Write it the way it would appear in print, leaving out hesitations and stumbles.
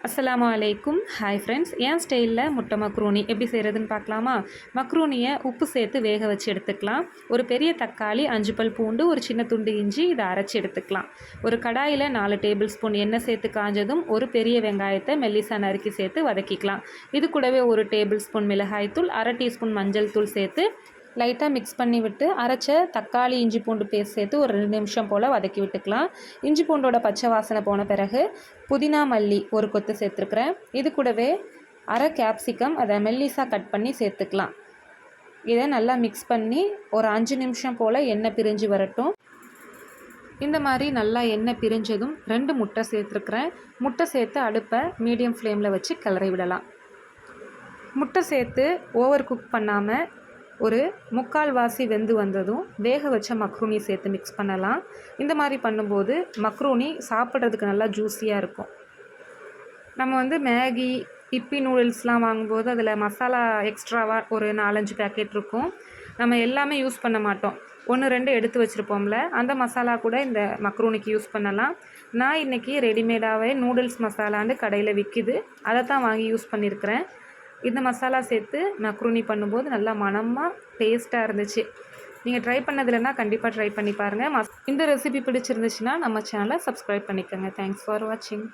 அஸ்ஸலாமு அலைக்கும். Hi friends, என் ஸ்டைலில் முட்டை மக்ரூனி எப்படி செய்கிறதுன்னு பார்க்கலாமா? மக்ரூனியை உப்பு சேர்த்து வேக வச்சு எடுத்துக்கலாம். ஒரு பெரிய தக்காளி, 5 பல் பூண்டு, ஒரு சின்ன துண்டு இஞ்சி இதை அரைச்சி எடுத்துக்கலாம். ஒரு கடாயில் 4 டேபிள் ஸ்பூன் எண்ணெய் சேர்த்து காஞ்சதும் ஒரு பெரிய வெங்காயத்தை மெல்லிசா நறுக்கி சேர்த்து வதக்கிக்கலாம். இது கூடவே ஒரு டேபிள் ஸ்பூன் மிளகாய்த்தூள், 1/2 டீஸ்பூன் மஞ்சள் தூள் சேர்த்து லைட்டாக மிக்ஸ் பண்ணி விட்டு அரைச்ச தக்காளி இஞ்சி பூண்டு பேஸ்ட் சேர்த்து ஒரு 2 நிமிஷம் போல் வதக்கி விட்டுக்கலாம். இஞ்சி பூண்டோட பச்சை வாசனை போன பிறகு புதினா மல்லி ஒரு கொத்து சேர்த்துருக்குறேன். இது கூடவே 1/2 கேப்சிகம் அதை மெல்லிஸாக கட் பண்ணி சேர்த்துக்கலாம். இதை நல்லா மிக்ஸ் பண்ணி ஒரு 5 நிமிஷம் போல் எண்ணெய் பிரிஞ்சு வரட்டும். இந்த மாதிரி நல்லா எண்ணெய் பிரிஞ்சதும் 2 முட்டை சேர்த்துருக்குறேன். முட்டை சேர்த்து அடுப்பை மீடியம் ஃப்ளேமில் வச்சு கிளறி விடலாம். முட்டை சேர்த்து ஓவர் குக் பண்ணாமல் ஒரு 3/4 வாசி வெந்து வந்ததும் வேக வச்ச மக்ரூனி சேர்த்து மிக்ஸ் பண்ணலாம். இந்த மாதிரி பண்ணும்போது மக்ரூனி சாப்பிட்றதுக்கு நல்லா ஜூஸியாக இருக்கும். நம்ம மேகி, இப்பி நூடுல்ஸ்லாம் வாங்கும்போது அதில் மசாலா எக்ஸ்ட்ராவாக ஒரு 4-5 பேக்கெட் இருக்கும். நம்ம எல்லாமே யூஸ் பண்ண மாட்டோம். 1-2 எடுத்து வச்சுருப்போம்ல, அந்த மசாலா கூட இந்த மக்ரூனிக்கு யூஸ் பண்ணலாம். நான் இன்றைக்கி ரெடிமேடாகவே நூடுல்ஸ் மசாலான்னு கடையில் விற்கிது, அதை தான் வாங்கி யூஸ் பண்ணியிருக்கிறேன். இந்த மசாலா சேர்த்து மக்ரூனி பண்ணும்போது நல்லா மணமாக டேஸ்ட்டாக இருந்துச்சு. நீங்கள் ட்ரை பண்ணதில்லைன்னா கண்டிப்பாக ட்ரை பண்ணி பாருங்கள். இந்த ரெசிபி பிடிச்சிருந்துச்சுன்னா நம்ம சேனலை சப்ஸ்கிரைப் பண்ணிக்கோங்க. தேங்க்ஸ் ஃபார் வாட்சிங்.